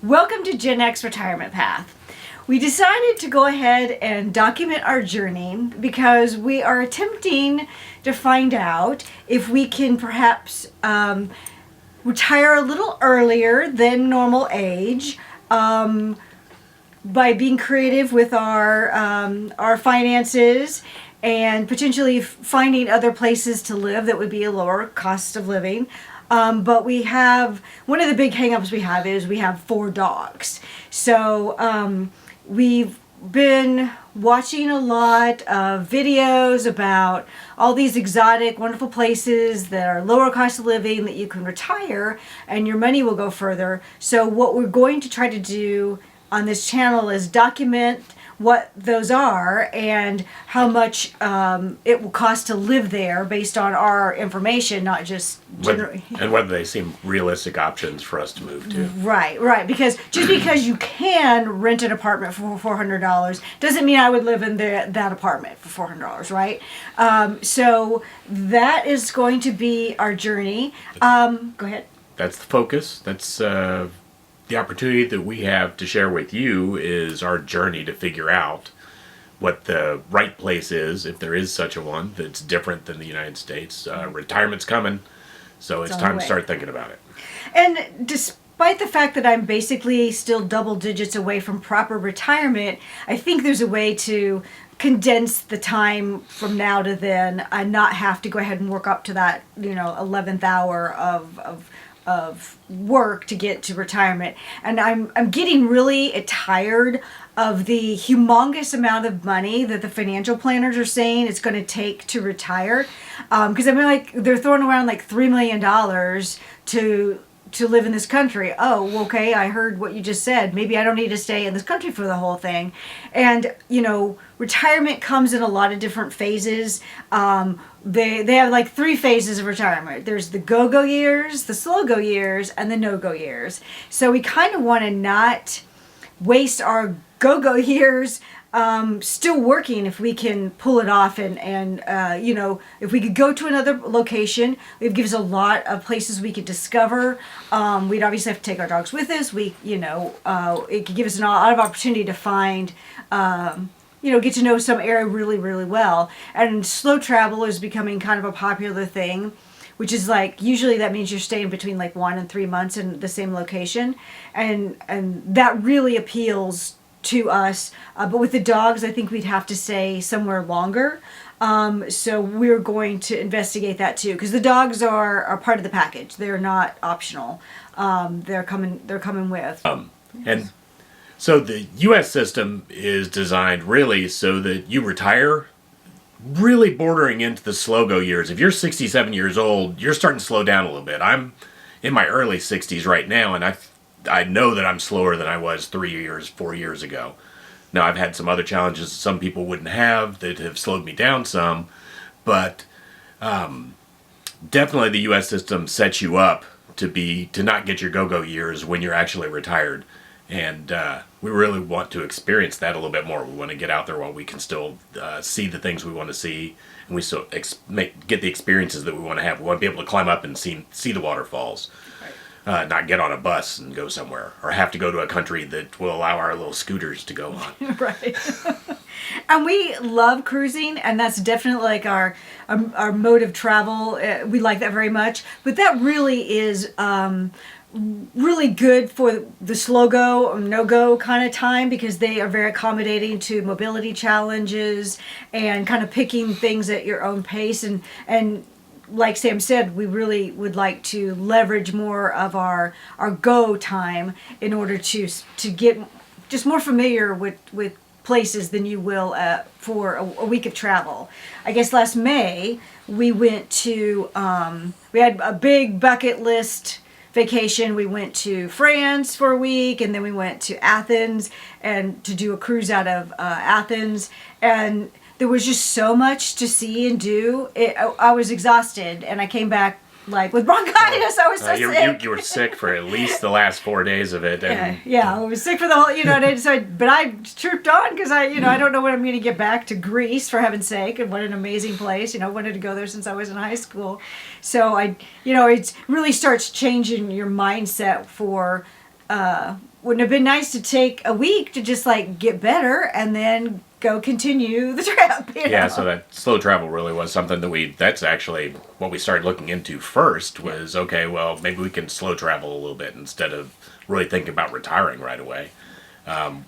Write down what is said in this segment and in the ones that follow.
Welcome to Gen X Retirement Path. We decided to go ahead and document our journey because we are attempting to find out if we can perhaps retire a little earlier than normal age by being creative with our finances and potentially finding other places to live that would be a lower cost of living. But we have, one of the big hangups we have is we have 4 dogs. So we've been watching a lot of videos about all these exotic, wonderful places that are lower cost of living that you can retire and your money will go further. So what we're going to try to do on this channel is document what those are and how much it will cost to live there based on our information, not just generally. And whether they seem realistic options for us to move to. Right. Because just because you can rent an apartment for $400 doesn't mean I would live in that apartment for $400, right? So that is going to be our journey. Go ahead. That's the focus. That's the opportunity that we have to share with you is our journey to figure out what the right place is, if there is such a one that's different than the United States. Retirement's coming, so it's time to start thinking about it. And despite the fact that I'm basically still double digits away from proper retirement, I think there's a way to condense the time from now to then and not have to go ahead and work up to that 11th hour of work to get to retirement. And I'm getting really tired of the humongous amount of money that the financial planners are saying it's going to take to retire. Because I mean, like, they're throwing around like $3 million to live in this country. Oh, okay, I heard what you just said. Maybe I don't need to stay in this country for the whole thing. And, retirement comes in a lot of different phases. They have like 3 phases of retirement. There's the go-go years, the slow-go years, and the no-go years. So we kind of want to not waste our go-go years still working if we can pull it off and if we could go to another location. It would give us a lot of places we could discover. We'd obviously have to take our dogs with us. It could give us a lot of opportunity to find get to know some area really, really well. And slow travel is becoming kind of a popular thing, which is like, usually that means you're staying between like 1 and 3 months in the same location. And that really appeals to us. But with the dogs, I think we'd have to stay somewhere longer. So we're going to investigate that too, because the dogs are part of the package. They're not optional. They're coming with. And so the U.S. system is designed really so that you retire really bordering into the slow-go years. If you're 67 years old, you're starting to slow down a little bit. I'm in my early 60s right now, and I know that I'm slower than I was 4 years ago. Now, I've had some other challenges some people wouldn't have that have slowed me down some, but definitely the U.S. system sets you up to not get your go-go years when you're actually retired. And we really want to experience that a little bit more. We want to get out there while we can still see the things we want to see, and we still get the experiences that we want to have. We want to be able to climb up and see the waterfalls, not get on a bus and go somewhere, or have to go to a country that will allow our little scooters to go on. Right. And we love cruising, and that's definitely like our mode of travel. We like that very much. But that really is really good for the slow go or no go kind of time, because they are very accommodating to mobility challenges and kind of picking things at your own pace. And like Sam said, we really would like to leverage more of our go time in order to get just more familiar with places than you will for a week of travel. I guess last May we went to we had a big bucket list vacation. We went to France for a week, and then we went to Athens and to do a cruise out of Athens. And there was just so much to see and do. I was exhausted, and I came back like with bronchitis. I was so sick. You were sick for at least the last 4 days of it. And yeah, I was sick for the whole, but I trooped on because I don't know when I'm going to get back to Greece, for heaven's sake, and what an amazing place. Wanted to go there since I was in high school. So it really starts changing your mindset for wouldn't it have been nice to take a week to just like get better and then go continue the trip? Yeah, so that slow travel really was something that's actually what we started looking into first was, okay, well, maybe we can slow travel a little bit instead of really thinking about retiring right away.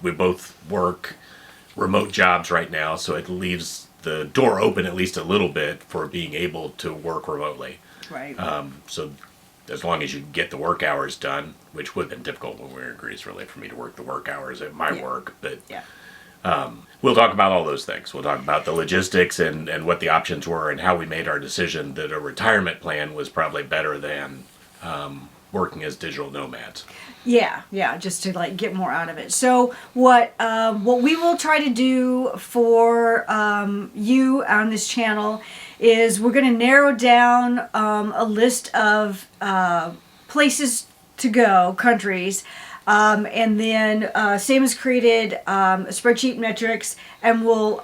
We both work remote jobs right now, so it leaves the door open at least a little bit for being able to work remotely. Right. So as long as you get the work hours done, which would have been difficult when we were in Greece, really, for me to work the work hours at my work. But we'll talk about all those things. We'll talk about the logistics and what the options were and how we made our decision that a retirement plan was probably better than working as digital nomads. Yeah, just to like get more out of it. So what we will try to do for you on this channel is we're going to narrow down a list of places to go, countries, and then Sam has created a spreadsheet metrics, and we'll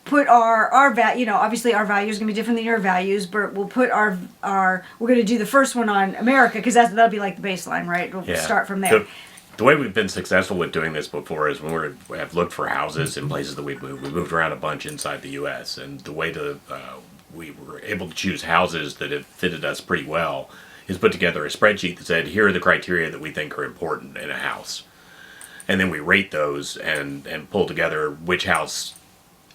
put our obviously our values are going to be different than your values, but we'll put our we're going to do the first one on America because that'll be like the baseline, right? We'll start from there. The way we've been successful with doing this before is when we have looked for houses in places that we moved around a bunch inside the U.S. and the way we were able to choose houses that have fitted us pretty well is put together a spreadsheet that said, here are the criteria that we think are important in a house, and then we rate those and pull together which house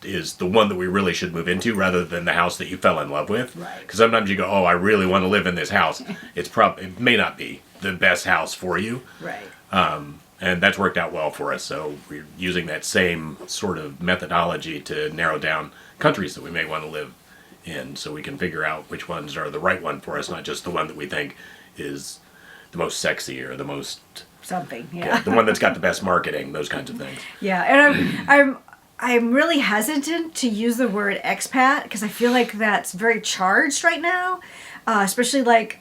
is the one that we really should move into rather than the house that you fell in love with. Right. Because sometimes you go, oh, I really want to live in this house. It may not be the best house for you. Right. And that's worked out well for us. So we're using that same sort of methodology to narrow down countries that we may want to live in so we can figure out which ones are the right one for us, not just the one that we think is the most sexy or the most... something, yeah. The one that's got the best marketing, those kinds of things. Yeah, and I'm really hesitant to use the word expat because I feel like that's very charged right now, especially like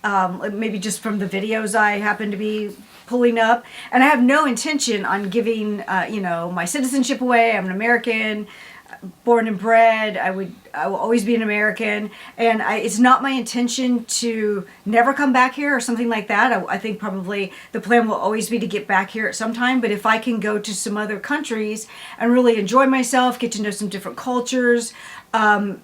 maybe just from the videos I happen to be pulling up. And I have no intention on giving my citizenship away. I'm an American, born and bred. I will always be an American, and it's not my intention to never come back here or something like that. I think probably the plan will always be to get back here at some time, but if I can go to some other countries and really enjoy myself, get to know some different cultures, and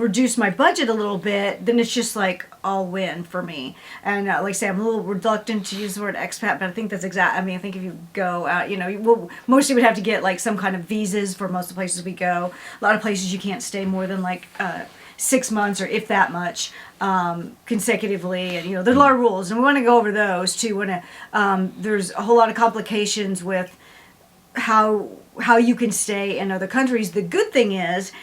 reduce my budget a little bit, then it's just like all win for me. And like I say, I'm a little reluctant to use the word expat, but I think that's exact. I mean, I think if you go out, we'll mostly would have to get like some kind of visas for most of the places we go. A lot of places you can't stay more than like 6 months or if that much consecutively, and there's a lot of rules, and we want to go over those too. There's a whole lot of complications with how you can stay in other countries. The good thing is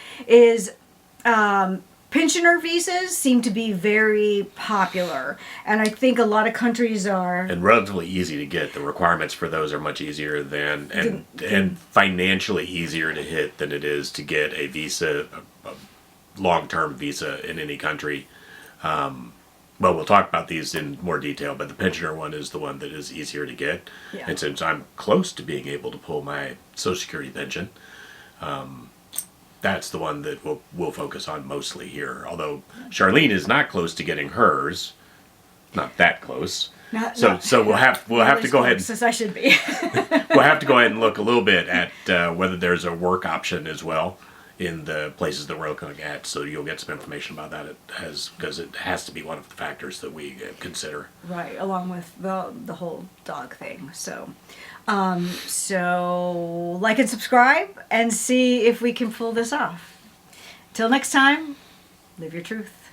pensioner visas seem to be very popular, and I think a lot of countries are, and relatively easy to get. The requirements for those are much easier than and financially easier to hit than it is to get a visa, a long-term visa in any country. Well, we'll talk about these in more detail, but the pensioner one is the one that is easier to get. Yeah. And since I'm close to being able to pull my Social Security pension, that's the one that we'll focus on mostly here. Although Charlene is not close to getting hers, not that close. So we'll have to go ahead. As I should be. We'll have to go ahead and look a little bit at whether there's a work option as well in the places that we're looking at. So you'll get some information about that because it has to be one of the factors that we consider. Right, along with the whole dog thing. So like and subscribe and see if we can pull this off. Till next time, live your truth.